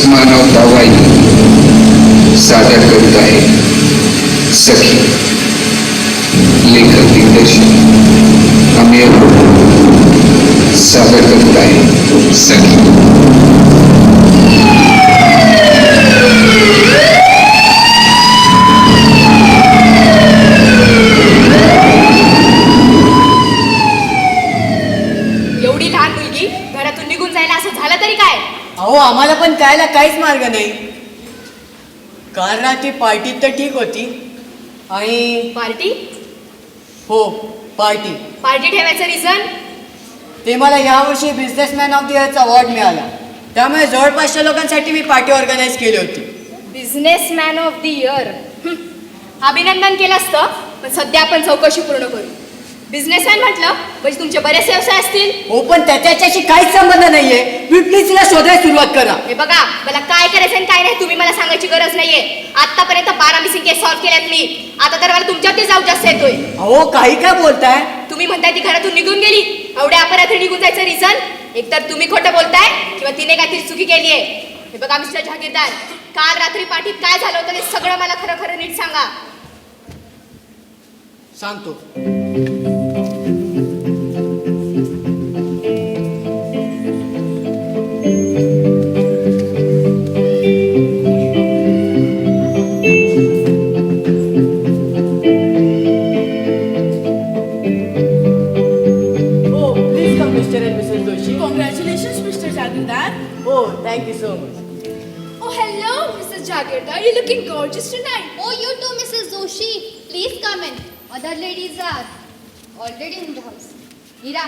मानव भावाई सादर करीत आहे सखी. लेखक दिग्दर्शक अमेय सादर करीत आहे सखी. एवढी लहान मुलगी घरातून निघून जायला असं झालं तरी काय? अहो आम्हाला पण त्याला काहीच मार्ग नाही. काल रात्री पार्टी तर ठीक होती आणि पार्टी हो पार्टी ठेवायचं रिझन? ते मला यावर्षी बिझनेसमॅन ऑफ द इयरचा अवॉर्ड मिळाला, त्यामुळे जवळपासच्या लोकांसाठी मी पार्टी ऑर्गनाईज केली होती. बिझनेसमॅन ऑफ द इयर, अभिनंदन केलं असतं, पण सध्या आपण चौकशी पूर्ण करू. बिझनेसमॅन म्हटलं म्हणजे तुमचे बरेच व्यवसाय असतील. हो पण त्याच्याशी काहीच संबंध नाहीये. प्लीज तिला शोधायला सुरुवात करा. हे बघा, मला काय करायचं आणि काय नाही तुम्ही मला सांगायची गरज नाहीये. आतापर्यंत 12 मिसिंग केस सॉल्व्ह केल्यात मी. आता तर मला तुमच्यावरती जाऊ जास्त येतोय. अहो काही काय बोलताय तुम्ही म्हणताय ती घरातून निघून गेली, एवढ्या अपरात्री निघून जायचं रिझन? एकतर तुम्ही खोटं बोलताय किंवा तिने काहीतरी चुकी केली आहे. हे बघा मिस्टर जहागीरदार, काल रात्री पार्टीत काय झालं होतं ते सगळं मला खरं खरं नीट सांगा. सांगतो. Oh, thank you so much. Oh, hello, Mrs. Jagirdar. You're looking gorgeous tonight. Oh, you too, Mrs. Joshi. Please come in. Other ladies are already in the house. Mira.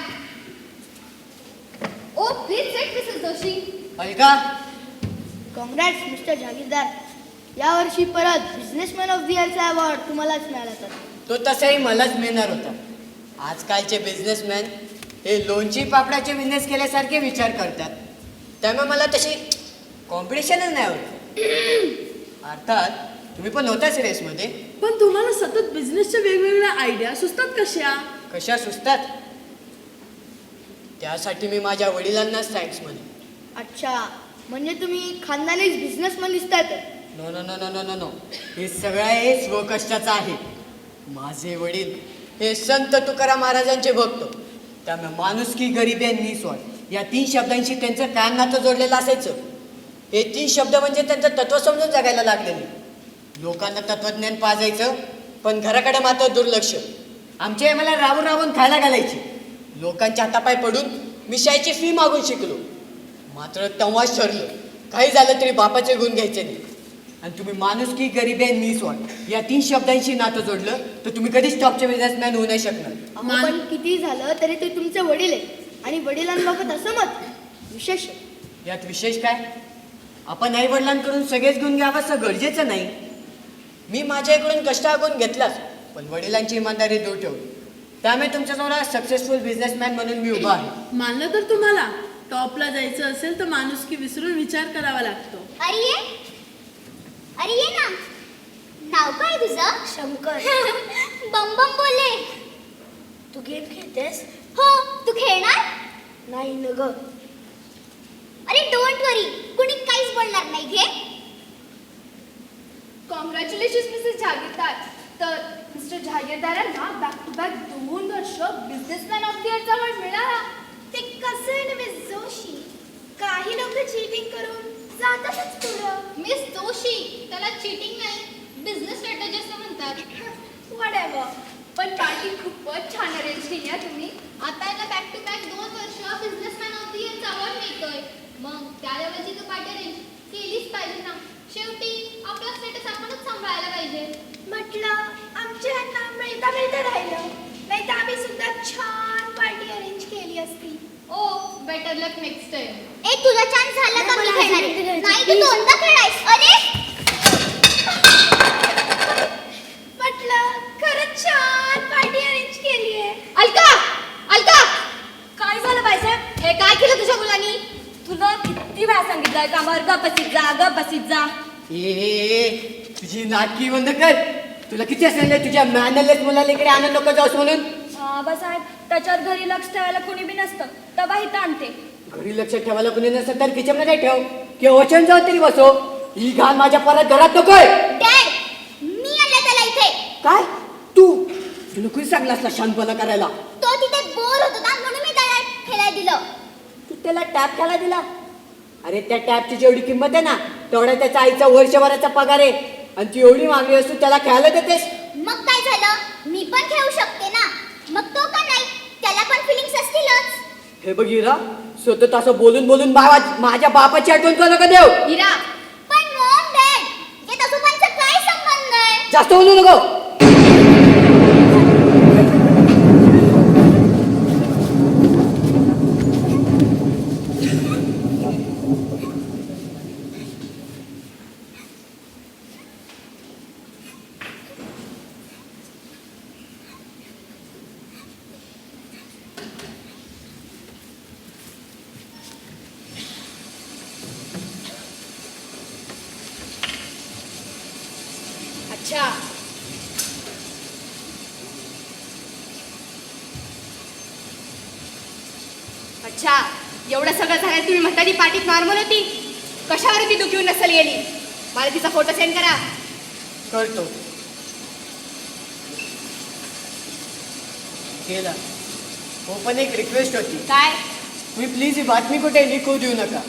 Oh, please sit, Mrs. Joshi. Alka, congrats mister Jagirdar. यावर्षी परत businessman of the इयरचा award तुम्हालाच मिळाला. तर तो तसाही मलाच मिळणार होता. आजकालचे बिझनेसमॅन हे लोणची पापडाचे बिझनेस केल्यासारखे विचार करतात, त्यामुळे मला तशी कॉम्पिटिशनच नाही होत. अर्थात तुम्ही पण होताच रेसमध्ये. पण तुम्हाला सतत बिझनेसच्या वेगवेगळ्या आयडिया सुचतात कशा? कशा सुचतात? त्यासाठी मी माझ्या वडिलांनाच थँक्स म्हणेन. अच्छा, म्हणजे तुम्ही खानदानीच बिझनेसमॅन दिसतायत. No no no no no no no हे सगळं हे स्वकष्टाचं आहे. माझे वडील हे संत तुकाराम महाराजांचे भक्त, त्यामुळे माणुसकी, गरिबी आणि निस्वार्थ या 3 शब्दांशी त्यांचं कायम नातं जोडलेलं असायचं. हे 3 शब्द म्हणजे त्यांचं तत्व समजून जगायला लागलेले. लोकांना तत्वज्ञान पाजायचं, पण घराकडे मात्र दुर्लक्ष. आमची आई मला राबून राबून खायला घालायची. लोकांच्या हातापाय पडून मी शाळेची फी मागून शिकलो. मात्र तेव्हाच ठरलं, काही झालं तरी बापाचे गुण घ्यायचे नाही. आणि तुम्ही माणुसकी, गरिबी आणि निस्वार्थ या 3 शब्दांशी नातं जोडलं तर तुम्ही कधीच टॉपचे बिझनेसमॅन होऊ नाही शकणार. पण किती झालं तरी ते तुमचे वडील आहेत आणि वडिलांबाबत असं मत विशेष. यात विशेष काय? आपण आई वडिलांकडून सगळेच गुण घ्यावं असं गरजेचं नाही. मी माझ्याकडून कष्टागुण घेतलाच, पण वडिलांची इमानदारी दूर ठेवली. त्यामुळे तुमच्याजवळ सक्सेसफुल बिझनेसमॅन म्हणून मी उभा आहे. मानलं तर तुम्हाला टॉपला जायचं असेल तर माणुसकी विसरून विचार करावा लागतो. अरे ये ना. नाव काय तुझं? शंकर. बम बम बोले. तू गेम खेळतेस? हो, तू खेळणार? नाही न ग. अरे डोंट वरी, कुणी काहीच बोलणार नाही. घे. Congratulation Mrs Jagirdar. तर मिस्टर जागीरदारांना बॅक टू बॅक 2 वर्ष बिझनेसमॅन ऑफ द इयरचा अवॉर्ड मिळाला. ते कसं आहे ना मिस जोशी, काही लोक चीटिंग करून जातातच पुढं. मिस जोशी, त्याला चीटिंग नाही, बिझनेस स्ट्रॅटेजी असं म्हणतात. व्हॉटएव्हर. पण पार्टी खूपच छान अरेंज केली आहे तुम्ही. आता याला बॅक टू बॅक 2 वर्ष बिझनेसमॅन ऑफ द इयरचा अवॉर्ड मिळतोय. मग त्या लेवलची तर पार्टी बेटर लक नेक्स्ट टाइम. ए तुझा चान्स झाला का मी खेळणार आहे? नाही तू दोनदा खेळायस. अरे म्हटलं खरंच छान पार्टी अरेंज केली आहे. अलका अलका काय झालं बायसाहेब? हे काय केलं तुझ्या मुलांनी? तुला किती वेळा सांगितलंय कामावर ग बसीत जा. तुझी नाटकी बंद कर. तुला किती सांगितलं तुझ्या मॅनरलेस मुलाला इकडे आणून नको जाऊस म्हणून. बाबासाहेब त्याच्यावर घरी लक्ष ठेवायला कोणी बी नसतं तेव्हा इथं आणते. घरी लक्ष ठेवायला कोणी नसेल तर किचनमध्ये ठेव किंवा वचन जाऊ तरी बसो. ही घाण माझ्या परत घरात नकोय. डॅड मी आणलं त्याला इथे. काय तू नकोच सांगला असला शांतपणा करायला. तो तिथे बोर होत होता म्हणून मी त्याला खेळायला दिलं. तू त्याला टॅप खेळायला दिला? अरे त्या टॅपची जेवढी किंमत आहे ना तेवढ्या त्याच्या आईचा वर्षभराचा पगार आहे आणि ती एवढी मागणी असतो त्याला खेळायला देतेस. मग काय झालं? मी पण खेळू शकते ना. मग तो का नाही? त्याला पण फिलिंग्स असतीलच. हे बघ हिरा स्वतः असं बोलून बोलून माझ्या बापाची आठवण करू नका देव. हिरा पण मॉम डॅड या तसोबांचा काय संबंध आहे? जास्त बोलू नको. अच्छा अच्छा एवढं सगळं झालं तुम्ही म्हणता ती पार्टीत नॉर्मल होती. कशावर ती दुखी नसेल गेली? मला तिचा फोटो सेंड करा. करतो. केला. हो पण एक रिक्वेस्ट होती. काय? तुम्ही प्लीज ही बातमी कुठे लिखू देऊ नका.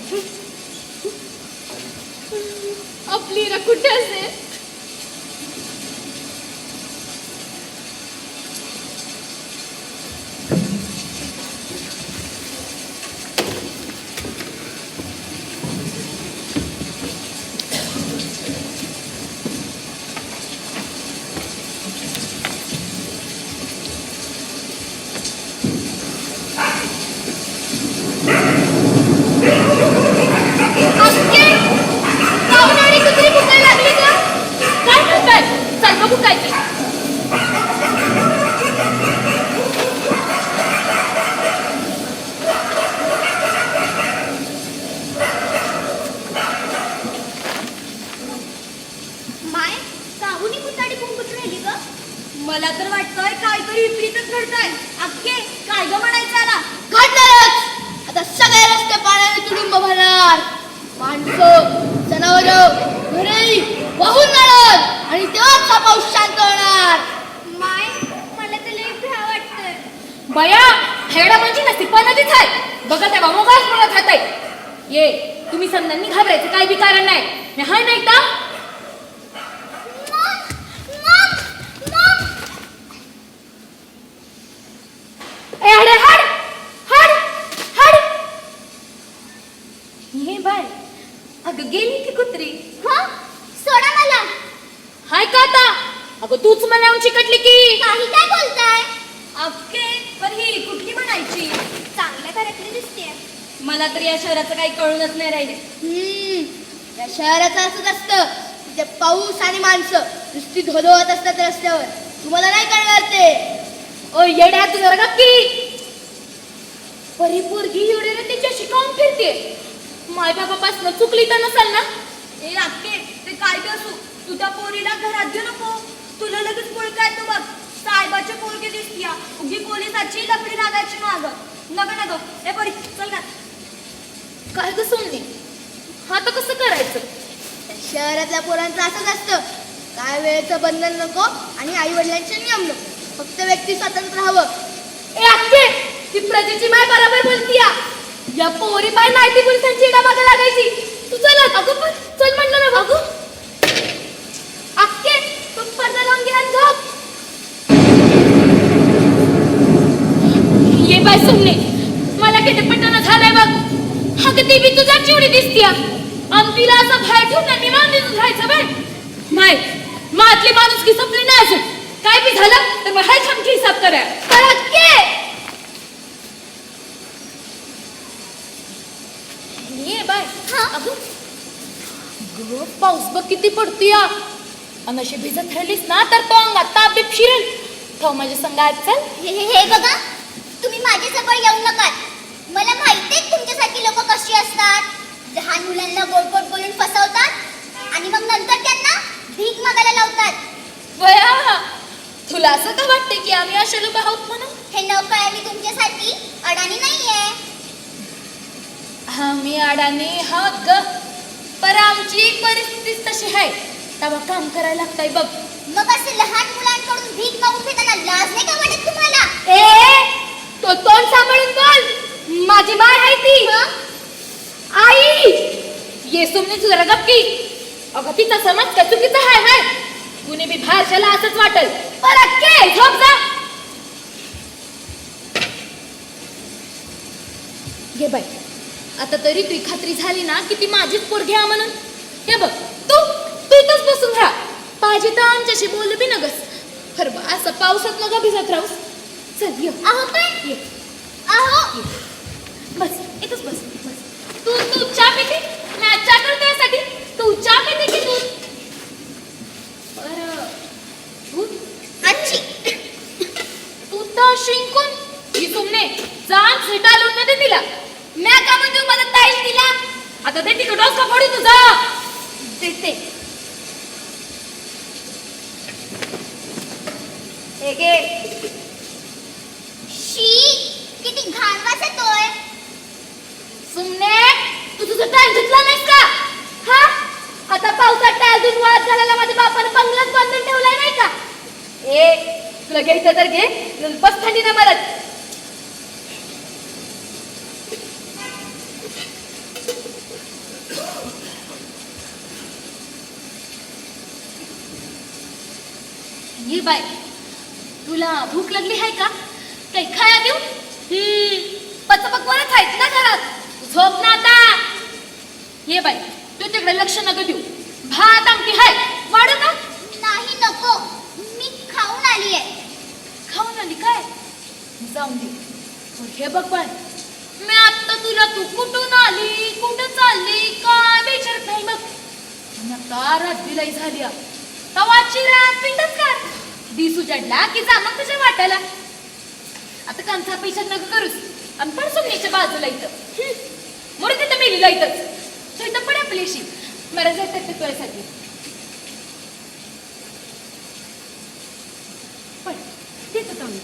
आपली इरा कुठे असेल? माय काहूनी कुताडी कुंकुट राहिली ग? मला तर वाटतंय काहीतरी विपरीतच घडतंय. अख्खे काय ग म्हणायचं आला? घडणारच. आता सगळे रस्ते पाण्याने तुडुंब भरणार. माणसं जनावरं घरे वाहून जाणार आणि तेव्हाच हा पाऊस शांत होणार. माय मला तर लई भ्या वाटतंय. बया हेडा म्हणजे नसीब नदीच आहे. बघा त्या मोगाच म्हणत हात आहे. ये तुम्ही समजांनी घाबरायचं काही बी कारण नाही. मी हाय नाही का? ये बाय अगं गेली ती कुत्री. हं? सोडा मला. हाय का आता? अगं तूच मला चिकटली की. काही काय बोलताय? अक्के पण ही कुठली म्हणायची? चांगल्या घरातली दिसते. मला तर या शहराचं काही कळूनच नाही राहिले. या शहराचं असंच असतं. तिथे पाऊस आणि माणसं नुसती धोधवत असतात रस्त्यावर. तुम्हाला नाही कळणार ते. ओ येड्या तू जरा की परी पोरगी एवढी रे तिच्याशी काऊन फिरते? माय बाबापासून चुकली तर नसाल ना? ए अक्के ते काय बी असू तू त्या पोरीला घरात घेऊ नको. तुला लगेच पोळ काय तू बघ साहेबाची पोरगी दिसतीया. उगी पोलिसाची लपडी लागायची माग. नका ए पोरी चल का. काय ग सोनली आता कसं करायचं? शहरातल्या पोरांचं असंच असतं. काय वेळेचं बंधन नको आणि आई वडिलांचे नियम नको. फक्त व्यक्ती स्वतंत्र हवं. ए अक्के ती प्रजेची माय बरोबर बोलतीया. या पोरी पाय नाही ती पोलिसांची इडा मागे लागायची. तू चल अगं पण चल म्हणलं ना बघू. अक्के तू पडदा लावून घे आणि झोप. ये बाय सुमने मला किती पटना झालंय बघ. अगं ती बी तुझ्या चिवडी दिसतीया. आणि तिला असं बाहेर ठेवून निवांत दिसून राहायचं बाय. माय मातली माणूस की संपली नाही अजून. काय बी झालं तर मग हाय छमकी हिसाब करा. तर अक्के ये बाय अगं ग पाऊस बघ किती पडतोय आणि अशी भिजत राहिलीस ना तर तो अंगात ताप बीप शिरेल. तो माझ्या संग आज चल. हे बघा, तुम्ही माझ्याजवळ येऊ नका. मला माहितीये तुमच्यासारखी लोक कशी असतात. लहान मुलांना गोड गोड बोलून फसवतात आणि मग नंतर त्यांना भीक मागायला लावतात. बया तुला असं का वाटते की आम्ही असे लोक आहोत म्हणून? हे न कळायला तुमच्यासाठी अडाणी नाहीये. आम्ही अडाणी आहोत ग, पर आमची परिस्थिती तशी आहे तेव्हा काम करायला लागतंय बघ. मग असं लहान मुलांकडून भीक मागून घेताना लाज नाही का वाटत तुम्हाला? तो तोंड सांभाळून बोल. माझी माय आहे ती. आई ये सुमने तू जरा गप्पी. अगं तिचा समज का चुकीचा हाय. कुणी बी भाषेला असंच वाटल. परत के झोप जा. घे बाई, आता तरी तुझी खात्री झाली ना की ती माझीच पोरगी आहे म्हणून. हे बघ तू इथंच बसून राहा. पाहिजे तर आमच्याशी बोल बी नगस. खरं बा असं पावसात नका भिजत राहूस. चल ये. अहो पण ये अहो बस इथंच बस. तू चहा पिते? मी आज चहा करते यासाठी. तू चहा पिते की दूध? बरं दूध आजी तू तर शिंकून ही सुमने जान सिटालून नाही दे तिला. म्या का म्हणतो मला ताईस दिला. आता ते तिकडे डोसका फोडी तुझा. देते हे घे. शी किती घाण वास येतोय. सुमने तू तुझं टाइम घेतला नाहीस का? हा आता पावसात टाळ दूध वाळत घालायला माझ्या बापानं बंगलाच बांधून ठेवलाय नाही का? तुला घ्यायचं तर घे. बस थंडी ना मरत. ये बाय तुला भूक लागली आहे का? काही खाया देऊ? पचपक वरच आहेत ना घरात. झोप ना आता. ये बाय तू तिकडे लक्ष नका देऊ. भात आमटी हाय वाढू का? नाही नको, मी खाऊन आलीये. खाऊन आली काय? जाऊन दे. पण हे बघ बाय, मी आता तुला तू कुठून आली कुठं चालली काय विचारत नाही बघ. आणि आता रात बिलाई झाली. तवाची रात पिंडच काढ. दिस उजाडला की जा मग तुझ्या वाटायला. आता कांचा पैशात नका करूस. आणि पण सुमनीच्या बाजूला इथं मोर तिथं मेलीला इथंच. तो इथं पडे आपल्याशी मला जायचं ते तुझ्यासाठी. पण तिथं जाऊन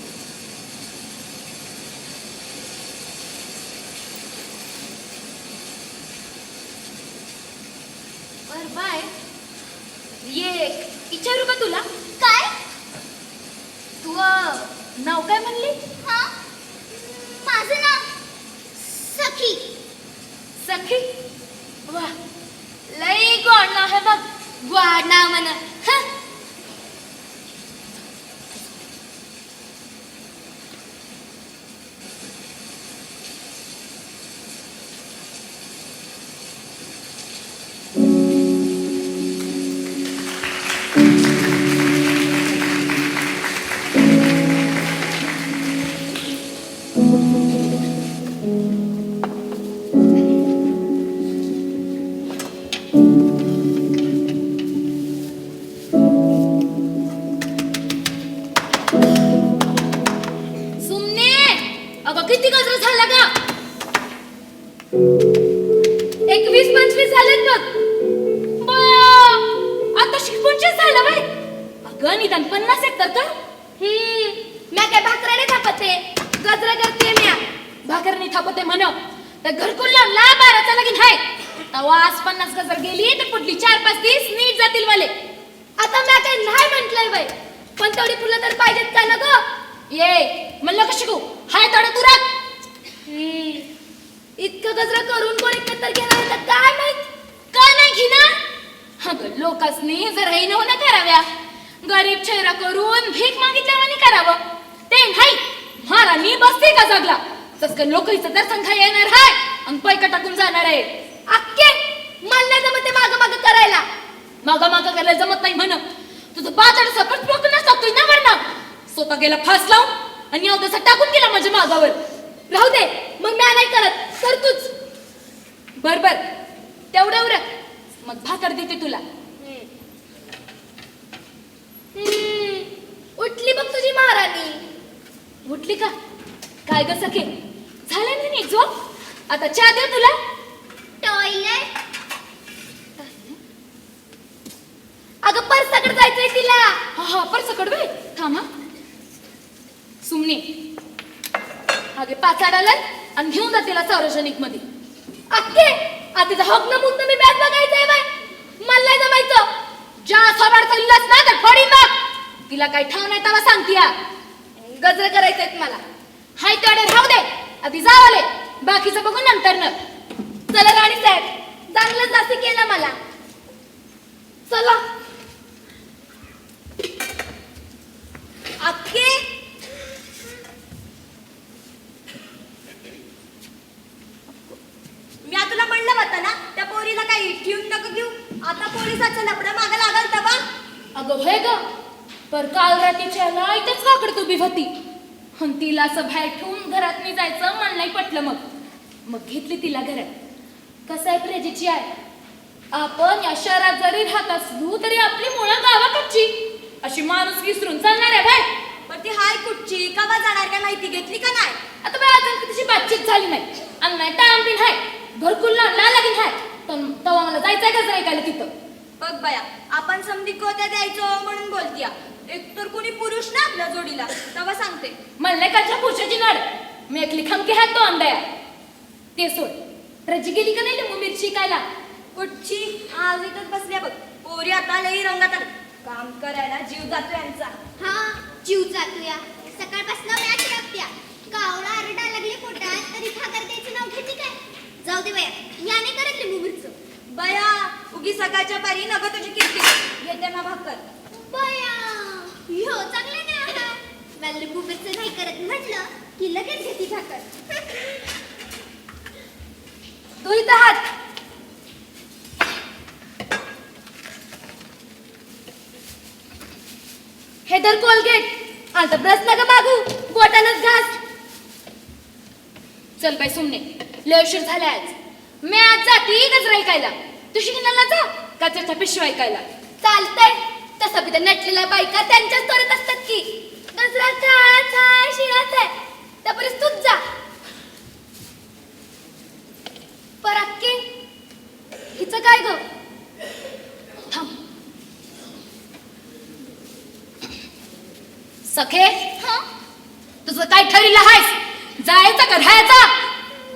बर बाय. ये विचारू का तुला? काय? तू नाव काय म्हणली? हा माझं नाव सखी. सखी? वा लई गोड नाव आहे बघ. गोड नाव म्हण. किती गजरा झाला का? 21-25 झालेत बघ. बया आता 25 झालं बाई. अगं निदान 50 एक तर कर. म्या काय भाकराने थापते गजरा करते. म्या भाकरनी थापते म्हण. तर घरकुल लावला 12चा लगीन हाय. तवा आज 50 गजर गेली तर पुढली 4-5 दिवस नीट जातील मले. आता म्या काय नाही म्हटलंय बाई. पण तेवढी फुलं तर पाहिजेत का ना ग? ये म्हणलं का शिकू हाय तोडे तुरत. इतकं गजरा करून कोणी तर घेणार तर काय माहित. का नाही घेणार? अगं लोकांनी जर हे न कराव्या. गरीब चेहरा करून भीक मागितल्यावानी करावं. ते नाही महाराणी बसते का जगला. तसं लोकांचं दर्शन खाय येणार हाय आणि पैका टाकून जाणार आहे. अक्के मला नाही जमत ते मागं मागं करायला. मागा मागा करायला जमत नाही म्हण. तुझं बाजाड सकट पोकून टाकतोय ना वरना. स्वतः गेला फास लावून आणि अवघसा टाकून गेला माझ्या मागावर. राहू दे मग म्या नाही करत. कर तूच. बर बर तेवढं उरक, मग भाकर देते तुला. उठली बघ तुझी महाराणी. उठली का? काय ग सखे, झालं नाही नीट झोप? आता चहा देऊ तुला? टॉयलेट. अगं परसाकडे जायचंय तिला. हा हा परसकड बाई, थांब हा. सुमने आगे पाचाड आलाय आणि घेऊन जा तिला सार्वजनिक मध्ये. अक्के आता तिचा हक नमून मी बॅग बघायचंय बाय. मला नाही जमायचं. ज्या सबाड चाललास ना तर फोडीन बघ. तिला काही ठाव नाही तेव्हा सांगतीया. गजर करायचंय मला. हाय तेवढे राहू दे, आधी जावाले, बाकीचं बघू नंतर न. चला राणी साहेब, चांगलं जास्ती केलं मला. चला. अक्के मी तुला म्हणलं होतं ना त्या पोरीला काही ठेवून नको घेऊ. आता पोलिसाचा लपडा मागं लागल तवा. अगं होय ग, पर काल रात्रीच्या इथेच काकड तू बी होती. हं तिला असं बाहेर ठेवून घरात नाही जायचं मला नाही पटलं. मग घेतली तिला घरात. कसं आहे प्रेजेची आहे, आपण या शहरात जरी राहत असलो तरी आपली मुळं गावाकडची. अशी माणूस विसरून चालणार आहे बाय. पण ती हाय कुठची कवा जाणार काय माहिती घेतली का नाही? आता बाय अजून तिची बातचीत झाली नाही. आणि नाही टाइम बिन आहे, घरकुल ना लागेल आहे. तर तेव्हा मला जायचंय का ऐकायला तिथं. बघ बाया, आपण समधी कोत्या द्यायचो म्हणून बोलतीया. एक तर कोणी पुरुष ना आपल्या जोडीला तेव्हा सांगते. म्हणले काच्या पुरुषाची नाड, मी एकली खमकी हात तो अंडया. ते सोड, प्रजी गेली का नाही लिंबू मिरची खायला? कुठची? आज इथंच बसल्या बघ. पोरी आता लई रंगात आल्या. काम करायला जीव जातो यांचा. हा जीव जातोया. सकाळपासून मॅच लागत्या. कावळा आरडा लागली पोटात तरी भाकर द्यायचं नाव घेते काय? जाऊ दे बया, याने करत लिंबू मिरचं. बया उगी सकाळच्या पारी नग तुझी कीर्ती घेते ना भाकर. बया हो चांगले नाही आहात. मला लिंबू मिरचं नाही करत म्हटलं की लगेच घेते भाकर. तू इथं हात. हे धर कोलगेट. आता ब्रश नका मागू, बोटानच घास. चल बाई सुमने, लय उशीर झाला आज. मी आज जाती गजरा ऐकायला. तू शिकण्याला जा कचऱ्याच्या पिशव्या ऐकायला. चालतंय. तसं बी त्या नटलेल्या बायका त्यांच्याच तोरत असतात की. गजरा काळाच आहे, शिळाच आहे. त्यापर्यंत तूच जा. पराक्के हिचं काय ग? थांब. सखे, हं? तुझं काय ठरलेलं आहेस? जायचं का राहायचं?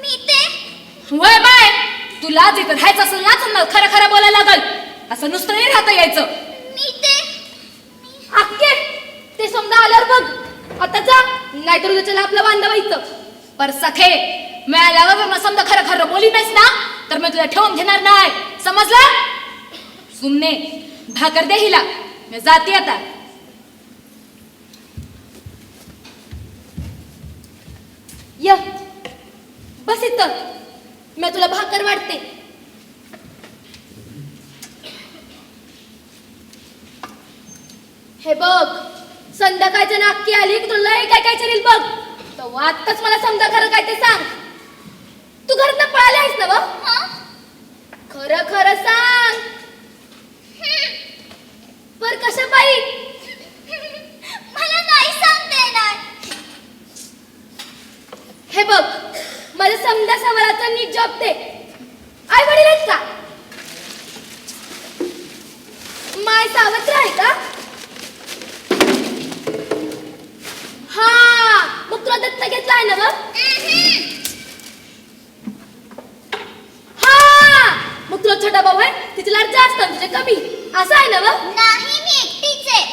मी ते वय बाय, तुला जिथं राहायचं असेल ना खरं खरं बोलायला लागल. असं नुसतं नाही राहता यायचं. मी ते अक्के ते समजा आल्यावर बघ. आता जा, नाहीतर उद्याच्याला आपलं बांधा व्हायचं. पर सखे, मिळाल्यावर मग समजा खरं खरं बोली नाहीस ना तर मी तुला ठेवून घेणार नाही, समजलं? सुमने भाकर दे हिला, मी जाते आता. य बस इथं, मी तुला भाकर वाढते. हे बघ, संध्याकाळच्या नाक्की आली की तुला लय काय काय चालेल बघ. तर आत्ताच मला समजा खरं काय ते सांग. तू घरात पळाली आहेस ना बघ? खरं खरं सांग. पर कशा बाई? मला नाही सांगता येणार. हे बघ, माझ्या समजा सवालाचा नीट जॉब दे. आई वडील आहेत का? माय सावत्र आहे का? हा, मग तुला दत्त घेतला आहे ना बघ? हा, मग तुला छोटा भाऊ आहे, तिचे लाड जास्त आणि तुझे कमी, असं आहे ना बघ? नाही, मी एकटीच आहे.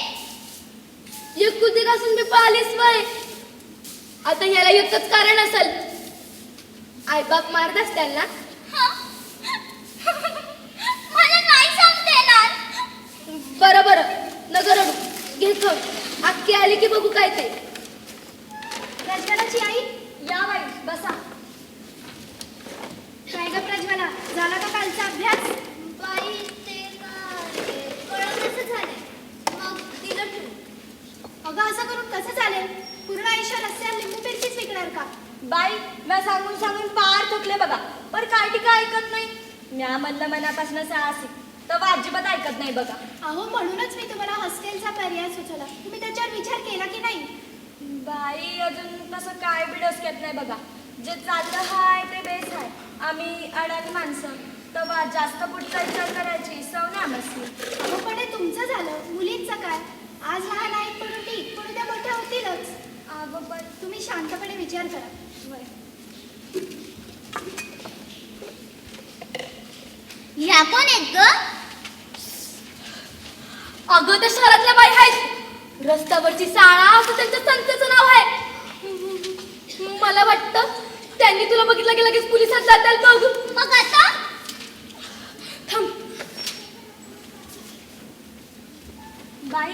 एकुलती घासून मी पाहिलीस वय. आता ह्याला एकच कारण असेल, आई बाप मारत असत्याल ना. मला नाही सांगता येणार. बरं बरं, नगर रडू, घे खाऊन. अक्की आली की बघू काय ते. प्रज्वलाची आई, या बाई बसा. काय ग प्रज्वला, झाला का कालचा अभ्यास? बाई ते काय कळत झालंय. मग दिलं ठेवून. अगं असं करून कसं चालेल? पूर्ण आयुष्य रस्त्यावर लिंबू मिरचीच विकणार का? बाई मी सांगून सांगून पार थकले बघा. पण काय ती काय ऐकत नाही. म्या म्हणलं मनापासून साहसी तर अजिबात ऐकत नाही बघा. अहो म्हणूनच मी तुम्हाला हॉस्टेलचा पर्याय सुचवला. तुम्ही त्याच्यावर विचार केला की नाही? बाई अजून तसं काय बी डोसक्यात नाही बघा. जे चाललं हाय ते बेस आहे. आम्ही अडाणी माणसं तेव्हा जास्त पुढचा विचार करायची सव नाही आमची. अहो पण हे तुमचं झालं, मुलींचं काय? आज लहान आहेत म्हणून ठीक, पण उद्या मोठ्या होतीलच. अगं पण तुम्ही शांतपणे विचार करा. ह्या कोण आहेत ग? अगं त्या शहरातल्या बाई आहेत. रस्त्यावरची शाळा असं त्यांच्या संस्थेचं नाव आहे. मला वाटतं त्यांनी तुला बघितलं की लगेच पोलिसात जाताल बघ. मग आता थांब. बाई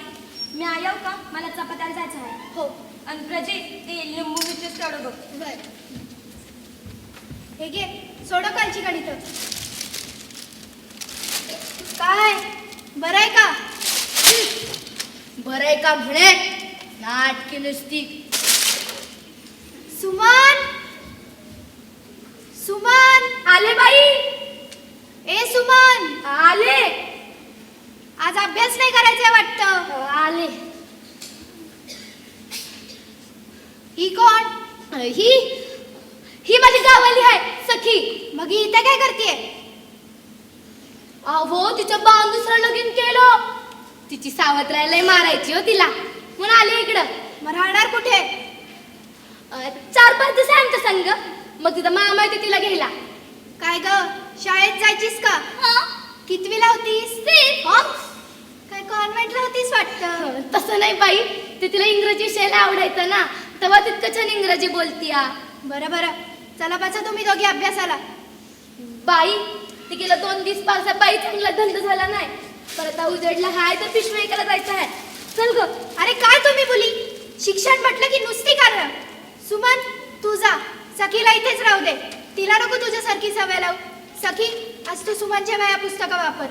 मी येऊ का? मला चपात्याला जायचं आहे. हो आणि प्रजे ते लिंबू मिरचीच तेवढं बघ. बर, हे घे, सोडा कालची गणित. काय बरं आहे का? बरं आहे का म्हणे नाटकी नुसती. सुमन, सुमन, आले बाई ए सुमन, आले. आज अभ्यास नाही करायचा वाटतं. आले. ही कोण? ही माझी गावाली आहे सखी. मग ही इथे काय करतेय? अहो तिचं बाण दुसरं लगीन केलं. तिची सावत्र राहिलंय मारायची हो तिला म्हणून आले इकडं. मग राहणार कुठे? 4-5 दिवस आहे आमच्या संग. मग तिथं मामा येते तिला घ्यायला. काय ग, शाळेत जायचीस का? कितवीला होतीस? काय कॉन्व्हेंटला होतीस वाटतं. तसं नाही बाई, ते तिला इंग्रजी विषयाला आवडायचं ना, तेव्हा तितकं छान इंग्रजी बोलतीया. बरं बरं, चला बसा तुम्ही दोघी अभ्यासाला. बाई ते गेलं 2 दिवस पावसात बाई चांगला धंदा झाला नाही. परत उजडला हाय तर पिशवी ऐकायला जायचं आहे. चल ग. अरे काय तुम्ही मुली, शिक्षण म्हटलं की नुसती कारण. सुमन तू जा, सखीला इथेच राहू दे. तिला नको तुझ्यासारखी सवय लावू. सखी आज तू सुमनच्या वया पुस्तकं वापर.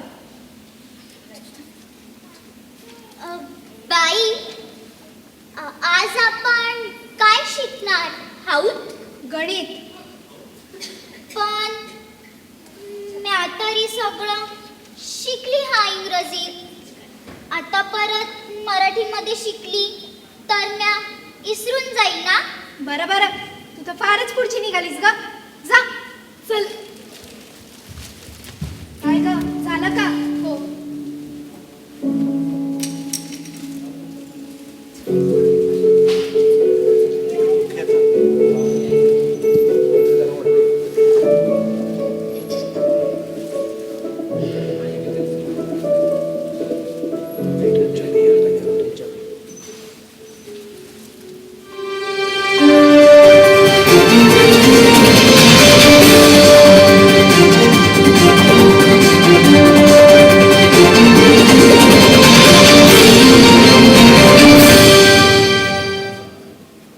बाई आज आपण काय शिकणार आहोत? गणित. पण म्या तरी सगळं शिकली हा इंग्रजीत. आता परत मराठीमध्ये शिकली तर म्या इसरून जाईल ना. बरं बरं, तू तर फारच पुढची निघालीस ग. जा चल. काय ग, झालं का? हो.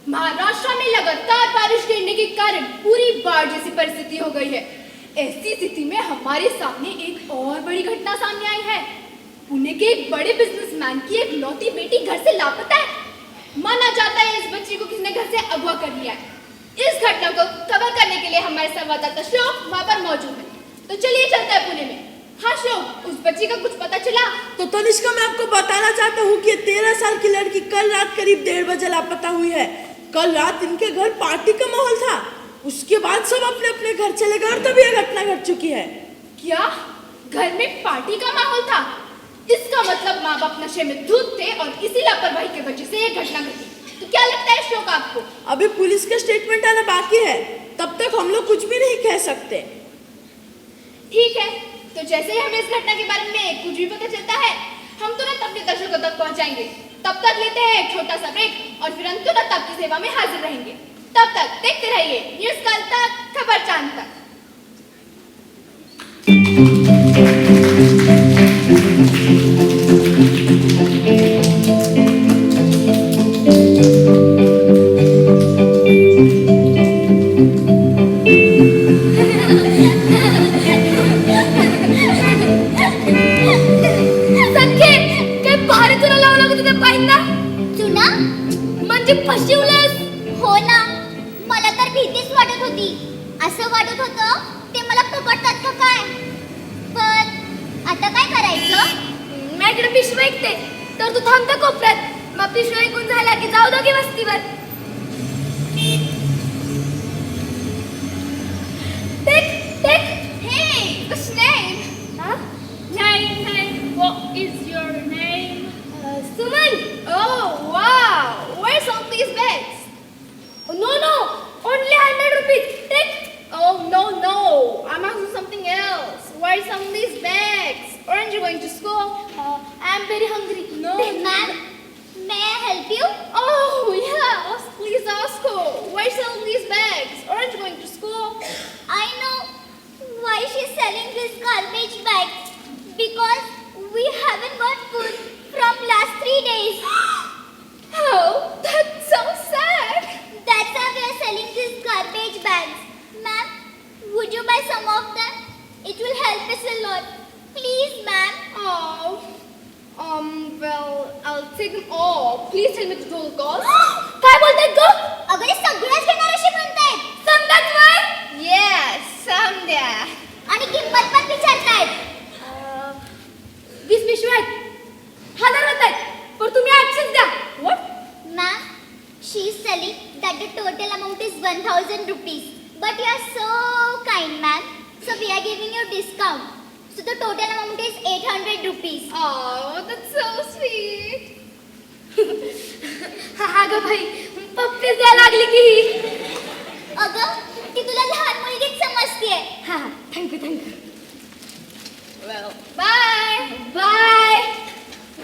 महाराष्ट्र में लगातार बारिश गिरने के कारण पूरी बाढ़ जैसी परिस्थिति हो गई है. ऐसी स्थिति में हमारे सामने एक और बड़ी घटना सामने आई है. पुणे के एक बड़े बिजनेसमैन की एक लौती बेटी घर से लापता है. माना जाता है इस बच्ची को किसी ने घर से अगवा कर लिया है. इस घटना को कवर करने के लिए हमारे संवाददाता श्लोक वहाँ पर मौजूद है. तो चलिए चलते हैं पुणे में. हाँ श्लोक, उस बच्ची का कुछ पता चला? तो तनिष्का मैं आपको बताना चाहता हूँ कि 13 साल की लड़की कल रात करीब 1:30 बजे लापता हुई है. कल रात इनके घर पार्टी का माहौल था. उसके बाद सब अपने अपने घर चले गए और तभी यह घटना घट चुकी है. क्या घर में पार्टी का माहौल था? इसका मतलब माँ बाप नशे में धुत थे और इसी लापरवाही की वजह से ये घटना घटी. तो क्या लगता है श्लोक आपको? अभी पुलिस का स्टेटमेंट आना बाकी है, तब तक हम लोग कुछ भी नहीं कह सकते. ठीक है, तो जैसे ही हमें इस घटना के बारे में कुछ भी पता चलता है हम तुरंत अपने दर्शकों तक पहुंचाएंगे. तब तक लेते हैं एक छोटा सा ब्रेक और फिर हम तुरंत आपकी सेवा में हाजिर रहेंगे. तब तक देखते रहिए न्यूज़ कल तक, खबर चांद तक. म्हणजे फसवलंस? हो ना, मला तर भीतीच वाटत होती. असं वाटत होतं ते मला पकडतात का ऐकते तर तू थांबता कोपऱ्यात. मग पिशव्या ऐकून झाल्या की जाऊ दोघी वस्तीवर. Take take. Hey, what's name? हा? Name. What is your name? Suman. Oh, wow. Where's all these bags? No, only 100 rupees. Take. Oh, no. I'm asking something else. Where's all these bags? Aren't you going to school? I am very hungry. No. Ma'am, may I help you? Oh, yeah. Please ask her. Where's all these bags? Aren't you going to school? I know why she's selling this garbage bags. Because we haven't got food from last 3 days. Oh, that's so sad. That's why we are selling these garbage bags. Ma'am, would you buy some of them? It will help us a lot. Please, ma'am. Oh. Well, I'll take them all. Please tell me the total cost. काय बोलतायत ग? अगं हे सगळ्याच घेणार असे म्हणतायत. समजाच वय? Yes, Sandhya. आणि किंमत पण विचारतायत. 20 पिशव्या आहेत. 1000 होत आहेत. पण तुम्ही 800 द्या. What? Ma'am, she is selling that the total amount is 1000 rupees. But you are so kind, ma'am. So we are giving you discount. So the total amount is 800 rupees. Oh, that's so sweet. हा ग बाई, पप्पीच द्या लागली की ही. अगं, ती तुला लहान मुलगीच समजतेय. हा, thank you. Well, bye. Bye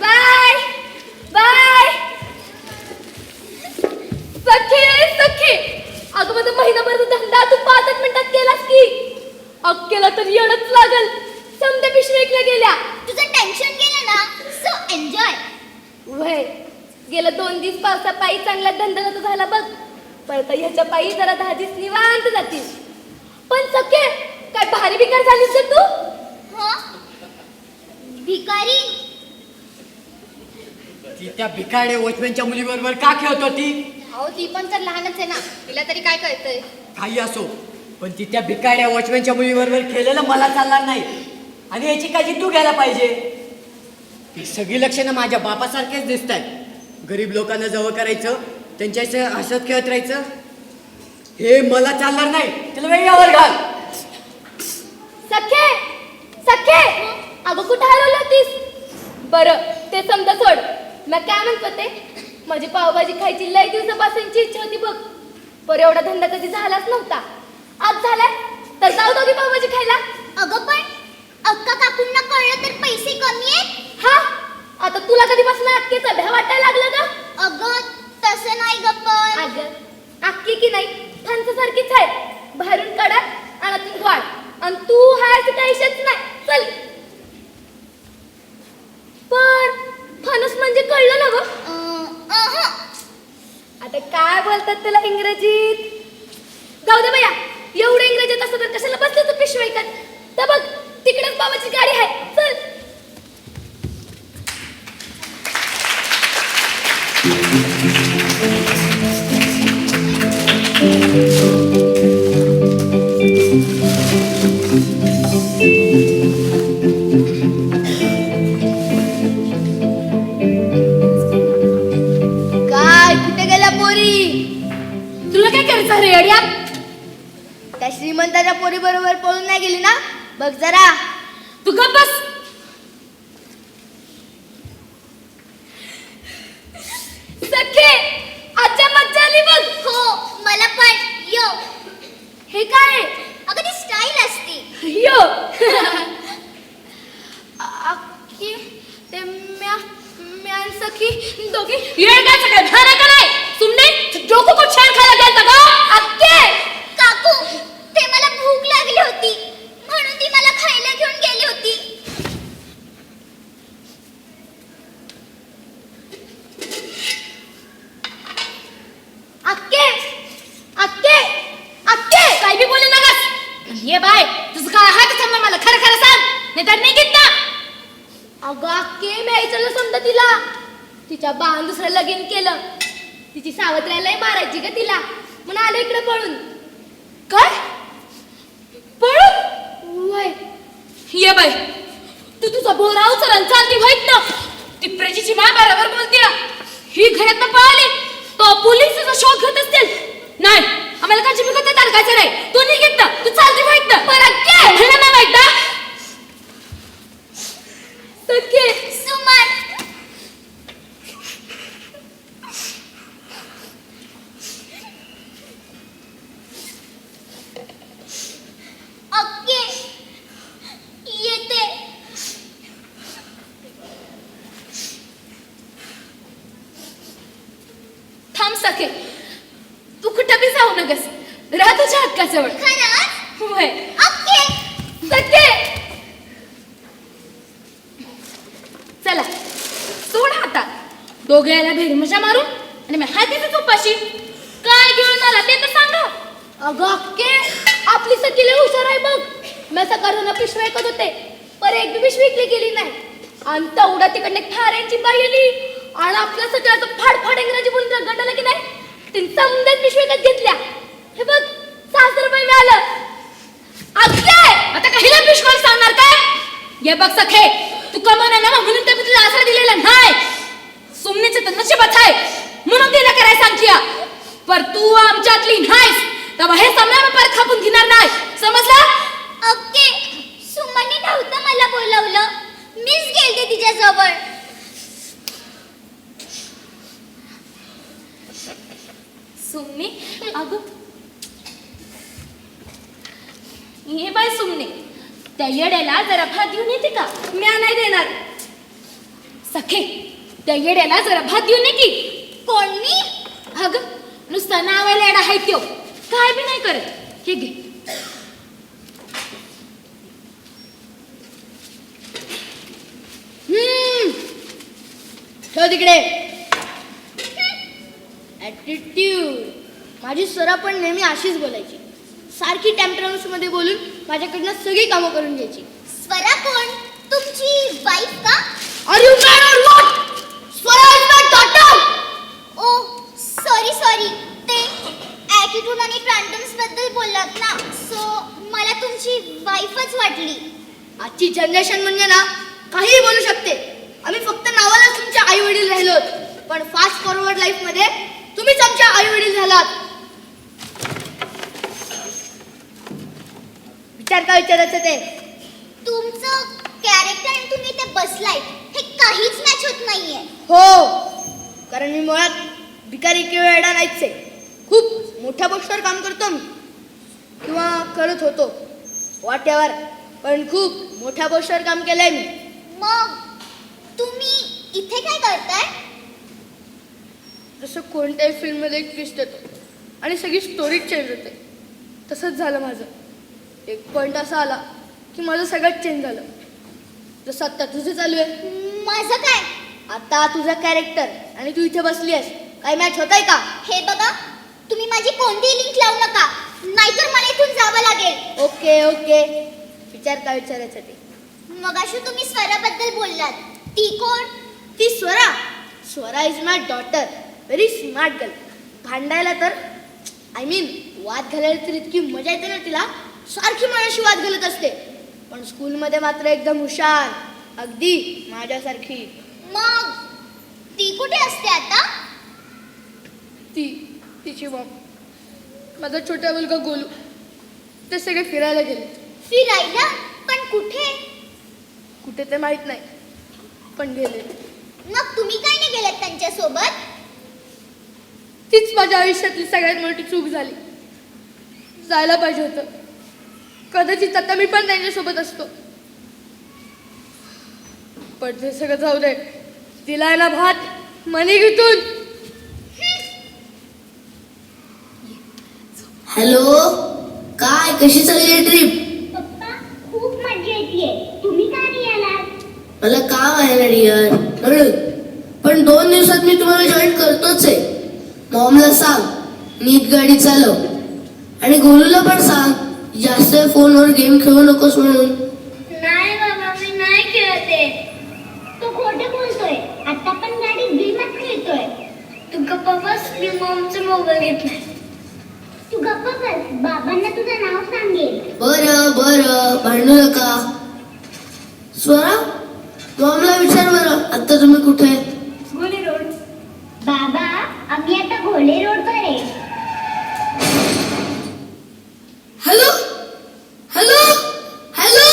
bye bye. सखी अगं माझा महिनाभर धंदा तू 5 मिनिटात केलास की. केला तर येणच लागल. समजा पिशव्या ऐकल्या गेल्या. तुझं टेन्शन गेलं ना, सो एन्जॉय. वय गेलं 2 दिवस पावसा पायी चांगला धंदा नव्हता झाला बघ. परत ह्याच्या पायी जरा 10 दिवस निवांत जातील. पण सखे काय भारी बिकार झालीस ग तू. हं? भिकारी? ती त्या भिकाडे वॉचमॅनच्या मुलीबरोबर का खेळत होती? अहो ती पण तर लहानच आहे ना, तिला तरी काय कळतंय. काही असो, पण ती त्या भिकाड्या वॉचमॅनच्या मुलीबरोबर खेळलेलं मला चालणार नाही. आणि याची काळजी तू घ्यायला पाहिजे. ही सगळी लक्षणं माझ्या बापासारखेच दिसत आहेत. गरीब लोकांना जवळ करायचं, त्यांच्याशी हसत खेळत राहायचं, हे मला चालणार नाही. तिला वेळेवर घाल. सखे अगं कुठं हरवली होतीस? बरं ते समजा सोड. मी काय म्हणत होते, माझी पावभाजी खायची लय दिवसापासूनची इच्छा होती बघ. पर एवढा धंदा कधी झालाच नव्हता. आज झालाय तर जाऊ दोघी पावभाजी खायला. अगं पण अक्का काकूंना कळलं तर पैसे कमी आहेत. हा आता तुला कधीपासून अक्कीचा भ्या वाटायला लागला का? अगं तसं नाही ग पण. अगं अक्की की नाही फणसासारखीच आहे. बाहेरून कडक आतून वाढ. आणि तू हायच काहीच नाही. चल. पण फणस म्हणजे कळलं ना ग? आता काय बोलतात तुला इंग्रजीत? जाऊ दे बया, एवढं इंग्रजीत असतं तर कशाला बसलं तू पिशवी ऐकत. तर बघ तिकडेच बाबाची गाडी आहे. चल. काय कुठे गेला पोरी? तुला काय करायचं रे अड्या? त्या श्रीमंताच्या पोरी बरोबर पळून नाही गेली ना? बघ जरा. तू गप्प बस. सखे आजच्या मज्जा आली बघ. हो मला पण. यो हे काय? अगं ती स्टाईल असते. यो अक्की ते म्या सखी दोघी ये काय सगळं घरा का नाही? तुमने डोको को छान खायला गेलता का? अक्के काकू ते मला भूक लागली होती म्हणून ती मला खायला घेऊन गेली होती. अक्के अक्के अक्के काय बी बोलू नकास. ये बाय तुझं काय आहे का मला खरं खरं सांग, नाही तर नाही घेत ना. अगं अक्के मी विचारलं समजा तिला. तिच्या बाण दुसरं लगीन केलं. तिची सावत्रायला मारायची का तिला, म्हणून आलो इकडे पळून. काय पळून? वय ये बाय तू तुझा बोरा उचल आणि चालती व्हायत ना. ती प्रेजीची माय बरोबर बोलते ही घरात पळाली तो पोलिसचा शोध घेत असतील नाही आम्हाला काची बिकत अडकायचं नाही तू निघत ना तू चालते माहित ना म्हणा ना माहित ना सख्खे सुमन अक्के येते थांब सखे तू कुठं बी जाऊ नकस राहा तुझ्या हक्काजवळ खरंच होय अक्के सखे चला सोडा आता दोघे याला भेरमजा मारून आणि मी हातीच उपाशी काय घेऊन आला ते तर सांगा अगं अक्के आपली सखीला हुशार आहे बघ मी सकाळून पिशवी ऐकत होते पर एक बी पिशवी विकली गेली नाही आणि तेवढा तिकडनं ठाऱ्यांची बाई आली आणि आपल्या सगळ्याचं फाडफाड इंग्रजी बोलून गंडाला की नाही तिने समजाच पिशवी विकत घेतल्या हे बघ 600 रुपये मिळालं अक्के आता काहीला पिशवी सांगणार काय ये बघ सखे तू कमावना ना म्हणून तर मी तुला आसरा दिलेला नाही सुमनेचं तर नशिबात आहे म्हणून तिला करायला सांगतीया पर तू आमच्यातली नाहीस तेव्हा हे समजा मी पर खापून घेणार नाही समजलं अक्के सुमनने नव्हतं मला बोलवलं मीच गेलते तिच्याजवळ सुमने अगं हे बाय सुमने त्या येड्याला जरा भात घेऊन येते का मी नाही देणार सखे त्या येड्याला जरा भात घेऊन ये की कोण मी अगं नुसता नावाला येडा आहे त्यो काय बी नाही करत हे घे ठेव तिकडे ॲटिट्यूड माझी स्वरा पण नेहमी अशीच बोलायची सारखी टॅम्परन्स मध्ये बोलून माझ्याकडनं सगळी कामं करून घ्यायची स्वरा कोण तुमची वाईफ का are you mad or what Swara is my daughter oh sorry ते ॲटिट्यूड आणि ट्रान्टम्स बद्दल बोललात ना सो मला तुमची वाईफच वाटली आजची जनरेशन म्हणजे ना काहीही बोलू शकते आम्ही फक्त नावाला तुमचे आई वडील राहिलोत पण फास्ट फॉरवर्ड लाईफ मध्ये तुम्हीच आमच्या आई वडील झालात विचार का विचारायचं ते तुमचं कॅरेक्टर आणि तुम्ही ते बसलाय हे काहीच मॅच होत नाहीये हो कारण मी मुळात भिकारी किंवा एडा नाहीच आहे खूप मोठ्या पोस्टवर काम करतो मी किंवा करत होतो वाट्यावर पण खूप मोठ्या पोस्टवर काम केलंय मी मग तुम्ही इथे काय करताय जसं कोणत्याही फिल्ममध्ये एक ट्विस्ट येतो आणि सगळी स्टोरी चेंज होते तसंच झालं माझं एक पॉईंट असा आला की माझं सगळं चेंज झालं जसं आत्ता तुझं चालू आहे माझं काय आता तुझं कॅरेक्टर आणि तू इथे बसली आहेस काय मॅच होत आहे का हे बघा तुम्ही माझी कोणतीही लिंक लावू नका नाहीतर मला इथून जावं लागेल ओके ओके विचार का विचारायचं ते मगाशी तुम्ही स्वराबद्दल बोललात ती कोण ती Swara Swara is my daughter very smart girl भांडायला तर आय मीन वाद घालायला तर इतकी मजा येते ना तिला सारखी माझ्याशी वाद घालत असते पण स्कूलमध्ये मात्र एकदम हुशार अगदी माझ्यासारखी मग ती कुठे असते आता तिची मॉम माझा छोटा मुलगा गोलू ते सगळे फिरायला गेले फिरायला पण कुठे ते माहित नाही पण गेले मग तुम्ही काय नाही गेलात त्यांच्यासोबत तीच माझ्या आयुष्यातली सगळ्यात मोठी चूक झाली जायला पाहिजे होतं कदाचित आता मी पण त्यांच्यासोबत असतो पण ते सगळं जाऊ दे तिला आहे ना भात मनी घेतून हॅलो काय कशी चालली आहे ट्रिप पप्पा खूप मजा येते तुम्ही का नाही आलात मला काम आहे ना डिअर म्हणून पण 2 दिवसात मी तुम्हाला जॉईन करतोच आहे मॉमला सांग नीट गाडी चालव आणि गोलूला पण सांग जास्त फोनवर गेम खेळू नकोस म्हणून नाही बाबा मी नाही खेळते तो खोटे बोलतोय आता पण गाडी गेमच खेळतोय तू गप्पा बस मी मॉमचा मोबाईल घेतलाय तू गप्पा बस बाबांना तुझं नाव सांगेल बरं भांडू नका स्वरा मॉमला विचार बरं, आता तुम्ही कुठे आहेत? गोले रोड. बाबा आम्ही आता घोले रोडवर आहे. हॅलो हॅलो हॅलो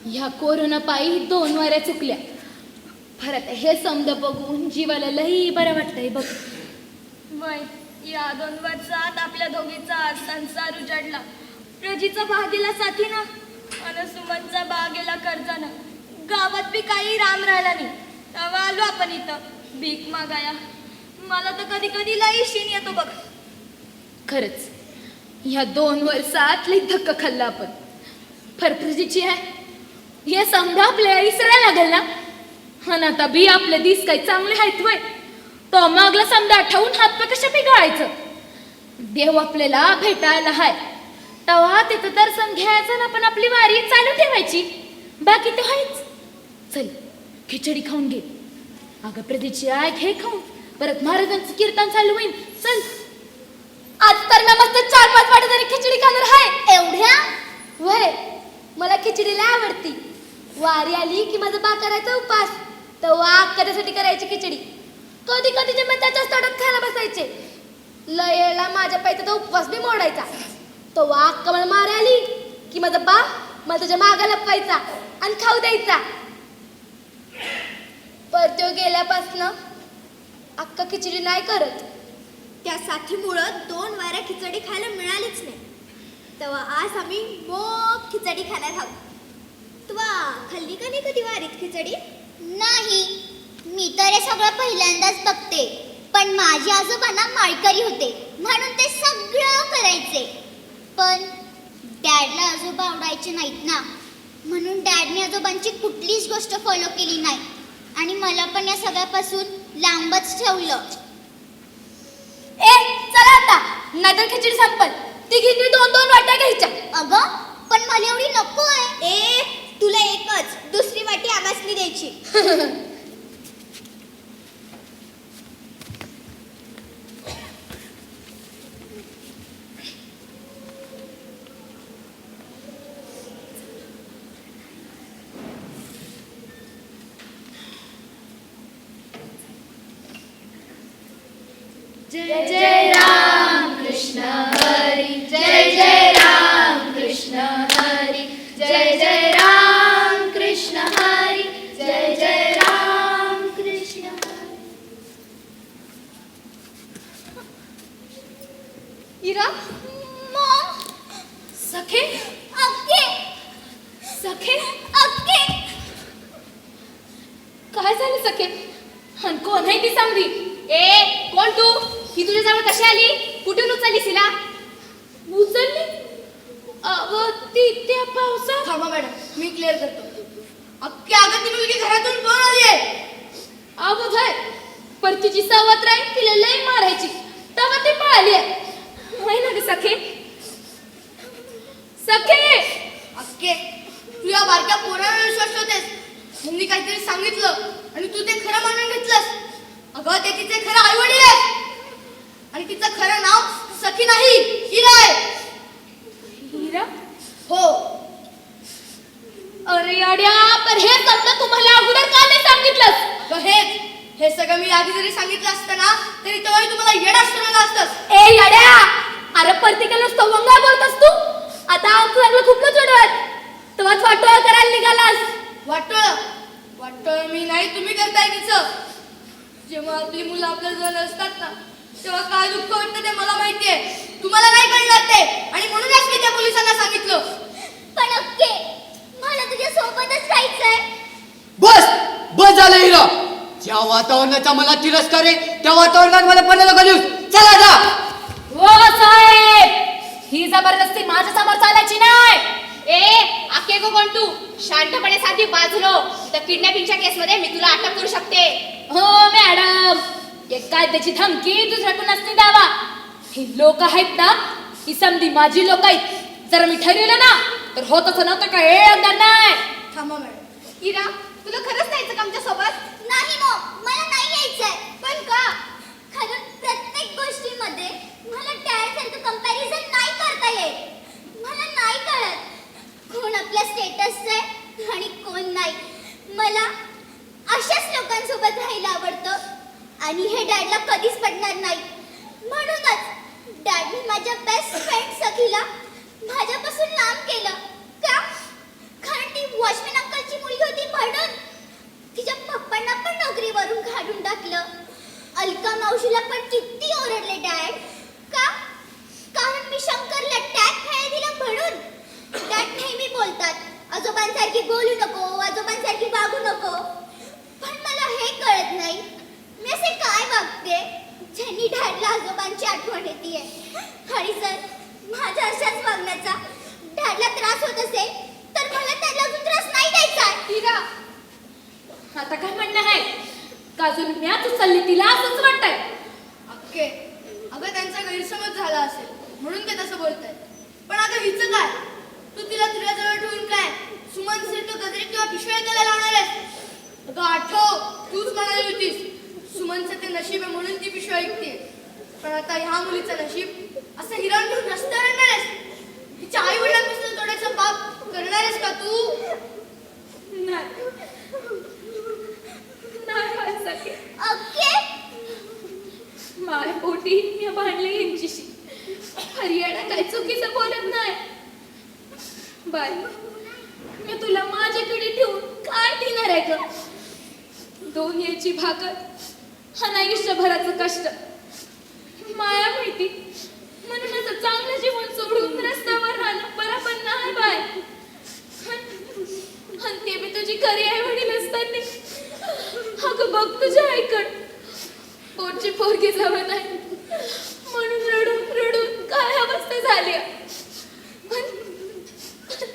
ह्या कोरोना पायी 2 वाऱ्या चुकल्या. परत हे समज बघून जीवाला लई बरं वाटतंय बघ. वय या 2 वर्षात आपल्या दोघीचा संसार उजाडला. रजीचा भाग गेला साथीनं आणि सुमनचा भाग गेला कर्जानं. गावात बी काही राम राहिला नाही. तेव्हा आलो आपण इथं भीक मागाया. मला तर कधी कधी लई शीण येतो बघ. खरंच ह्या 2 वर्षात लई धक्का खाल्ला आपण. फरफरजीची आहे हे समजा आपल्या इसरायला लागेल ना. आणि आता बी आपले दिस काही चांगले आहेत वय तो मागला समजा आठवून हातपाय कशा बिघाडायचं. देव आपल्याला भेटायला हाय तेव्हा तिथं दर्शन घ्यायचं ना. पण आपली वारी चालू ठेवायची बाकी ते आहेच. चल खिचडी खाऊन घे. अगं प्रतीची आय घे खाऊन. परत महाराजांचं कीर्तन चालू होईल. चल आज तर मी मस्त 4-5 वाटी तरी खिचडी खाणार आहे. एवढ्या वय मला खिचडी लय आवडती. वारी आली की माझा बा करायचा उपास तर वाघ कशासाठी करायची खिचडी. कधी कधी जे मी त्याच्याच ताटात खायला बसायचे. लयला माझ्या पायचा तो उपवास बी मोडायचा. तो वाघ कमळ मारे आली की माझा बा मला त्याच्या मागा लपवायचा आणि खाऊ द्यायचा. पर तो गेल्यापासनं अक्का खिचडी नाही करत. त्या साथीमुळं 2 वाऱ्या खिचडी खायला मिळालीच नाही. तेव्हा आज आम्ही मोप खिचडी खायला खाऊ. तुला खाल्ली का नाही कधी वारीत खिचडी? नाही, मी तर हे सगळं पहिल्यांदाच बघते. पण माझे आजोबा ना माळकरी होते म्हणून ते सगळं करायचे. पण डॅडला आजोबा आवडायचे नाहीत ना म्हणून डॅडने आजोबांची कुठलीच गोष्ट फॉलो केली नाही आणि मला पण या सगळ्यापासून लांबच ठेवलं. ए चला आता नाहीतर खिचडी संपल. तिघींनी 2-2 वाट्या घ्यायच्या. अगं पण मला एवढी नको आहे. ए तुला एकच, दुसरी वाटी आवाजनी द्यायची. जय जय राम कृष्ण हरी. जय जय राम कृष्ण हरी. जय जय राम कृष्ण हरी. जय जय राम कृष्ण हरी. इरा मॉम, सखे अक्के, सखे अक्के. काय झालं सखे? हन कोण आहे ती सांगली? ए कोण तू? ही तुझ्या जवळ कशी आली? कुठून उचललीस हिला? उचलली? अगं ती त्या पावसात. थांबा मॅडम मी क्लिअर करतो. अख्खी अगं ती मुलगी घरातून पळून आली आहे. अगं काय पर तिची सवत राहील तिला लय मारायची तेव्हा ती पळाली आहे. होय ना ग सखे? सखे अक्के तू या बारक्या पोरावर विश्वास ठेवतेस. मम्मी काहीतरी सांगितलं आणि तू ते खरं मानून घेतलंस. अगं ते तिचे खरं आई वडील आहेत आणि तिचं खरं नाव सखी नाही हिरा आहे. हिरा? हो. अरे अड्या पर हे समजा तुम्हाला अगोदर का नाही सांगितलंस? अगं हे सगळं मी आधी जरी सांगितलं असतं ना तरी तेव्हा तुम्हाला येडा सोडलं असतंस. ए अड्या अरे प्रत्येकाला सवंगा बोलतस तू. आता आमचं लागलं खूप चढवत तेव्हाच वाटोळ करायला निघालास. वाटोळ मी नाही तुम्ही करताय तिचं. जेव्हा आपली मुलं आपल्या जवळ असतात ना तेव्हा काय दुःख वाटतं ते मला माहितीये. तुम्हाला काय कळणार ते, आणि म्हणूनच मी त्या पोलिसांना सांगितलं. पण अक्के, मला तुझ्या सोबतच राहायचंय. बस बस झालं हिरा. ज्या वातावरणाचा मला तिरस्कार आहे त्या वातावरणात मला पडायला घालूस. चला जा. हो साहेब, ही जबरदस्ती माझ्या समोर चालायची नाही. ए आके गो कोण तू? शांतपणे साधी बाजूलो. तर किडनॅपिंगच्या केसमध्ये मी तुला अटक करू शकते. हो मॅडम, एक कायद्याची धमकी दुसऱ्याकडून असते द्यावा. ही लोक आहेत ना, ही समधी माझी लोक आहेत. जर मी ठरवलं ना तर होत असं नव्हतं का हे अंदाज नाही. थांबा मॅडम. इरा, तुला खरंच जायचं का आमच्या सोबत? नाही मग, मला नाही यायचंय. पण का? खरं प्रत्येक गोष्टीमध्ये मला डॅडसारखं कंपॅरिझन नाही करता येत. मला नाही कळत कोण आपल्या स्टेटसचं आहे आणि कोण नाही. मला अशाच लोकांसोबत राहायला आवडतं आणि हे डॅडला कधीच पडणार नाही. म्हणूनच डॅडने माझ्या बेस्ट फ्रेंड सखीला माझ्यापासून लांब केलं. का? कारण ती वॉचमॅन अंकलची मुलगी होती म्हणून. तिच्या पप्पांना पण नोकरीवरून काढून टाकलं. अलका मावशीला पण किती ओरडले डॅड. का? कारण मी शंकरला टॅग खेळ दिला म्हणून. डॅड नेहमी बोलतात आजोबांसारखी बोलू नको, आजोबांसारखी वागू नको. पण मला हे कळत नाही मी असे काय वागते ज्यांनी डॅडला आजोबांची आठवण येते. आणि जर माझ्या अशाच वागण्याचा डॅडला त्रास होत असेल तर मला त्याला अजून त्रास नाही द्यायचा. इरा, आता काय म्हणणं आहे का? अजून म्याच उचलली तिला असंच वाटतंय. अक्के, अगं त्यांचा गैरसमज झाला असेल म्हणून ते तसं बोलतायत. पण अगं हिचं काय? तू तिला तुझ्याजवळ ठेवून काय सुमन सिरतो गजरे किंवा पिशव्या त्याला लावणार आहेस? अगं आठव, तूच म्हणाली होतीस सुमनचं ते नशीब आहे म्हणून ती पिशव्या ऐकते. पण आता ह्या मुलीचं नशीब असं हिरावून घेऊन रस्त्यावर आणणार आहेस? तिच्या आई वडिलांपासून तोडायचं पाप करणार आहेस का तू? नाही नाही सके. ओके, माय पोटी मी भांडले यांच्याशी. हरियाणा काय चुकीचं बोलत नाही. बाय, मी तुला माझ्याकडे ठेवून काय देणार आहे ग? 2 याची भाकर हा नाही आयुष्यभराचं कष्ट. माया माहिती म्हणून असं चांगलं जीवन सोडून रस्त्यावर राहणं बरोबर नाही बाय. आणि ते मी तुझी खरी आई वडील असताना अगं बघ तुझ्या आईकड पोटची पोरगी जवळ नाही म्हणून रडून रडून काय अवस्था झाली.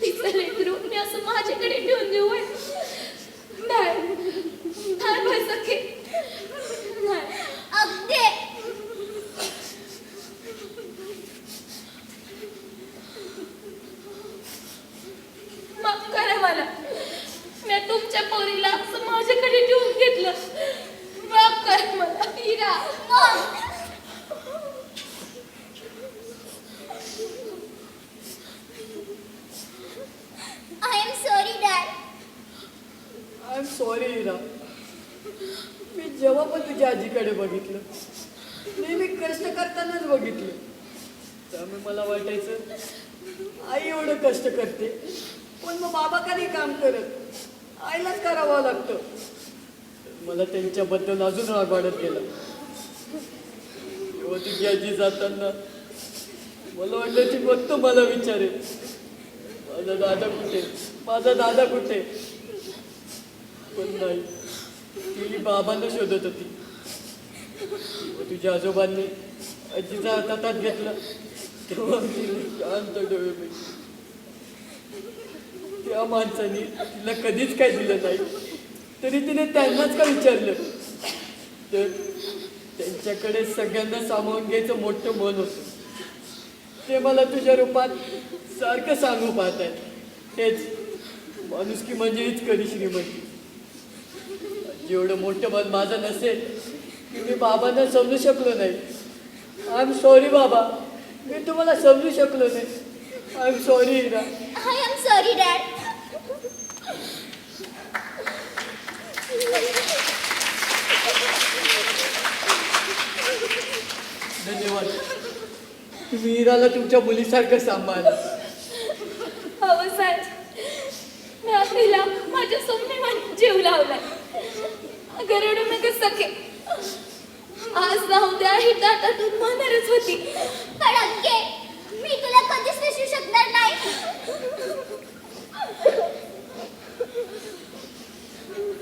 तिचं लेकरू मी असं माझ्याकडे ठेवून देऊ नाही नाही बाय सखे नाही. अगदी माफ करा मला, मी तुमच्या पोरीला असं माझ्याकडे ठेवून घेतलं. माफ करा मला. Ira, I am sorry dad. I am sorry Hira. मी जेव्हा पण तुझ्या आजीकडे बघितलं नेहमी कष्ट करतानाच बघितलं. त्यामुळे मला वाटायचं आई एवढं कष्ट करते पण मग बाबा का नाही काम करत, आईलाच करावं लागतं. मला त्यांच्याबद्दल अजून राग वाढत गेला. तेव्हा तुझी आजी जाताना मला वाटलं ती फक्त मला विचारेल माझा दादा कुठे, माझा दादा कुठे. पण नाही, ती बाबांना शोधत होती. तुझ्या आजोबांनी आजीचा हातात घेतला तेव्हा तिने शांत डोळे मिटले. त्या माणसाने तिला कधीच काय दिलं नाही तरी तिने त्यांनाच का विचारलं. तर त्यांच्याकडे सगळ्यांना सामावून घ्यायचं मोठं मन होतं. ते मला तुझ्या रूपात सारखं सांगू पाहत आहेत. हेच माणुसकी म्हणजे हीच खरी श्रीमंती. जेवढं मोठं मन माझं नसेल की मी बाबांना समजू शकलो नाही. आय एम सॉरी बाबा, मी तुम्हाला समजू शकलो नाही. I am sorry Hira. I am sorry dad. धन्यवाद. तुम्ही हिराला तुमच्या मुलीसारखं सांभाळला. हो साहेब, मी तिला माझ्या सोमने जीव लावलाय. अगं रडू नका सखे. आज ना उद्या ही दाटातून म्हणणारच होती. पण अक्के, मी तुला कधीच विसरू शकणार नाही.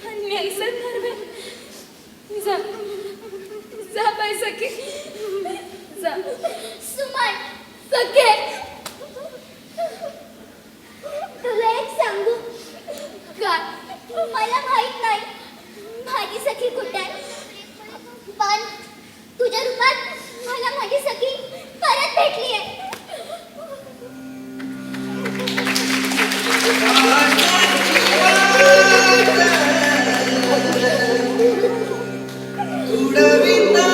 आणि ऐसन ठरवे. जा जा बाई सखी, जा. सुमन, सखे, तुला एक सांगू काय? मला माहित नाही माझी सखी कुठे आहे, पण तुझ्या रूपात मला माझी सखी परत भेटली आहे. उडविता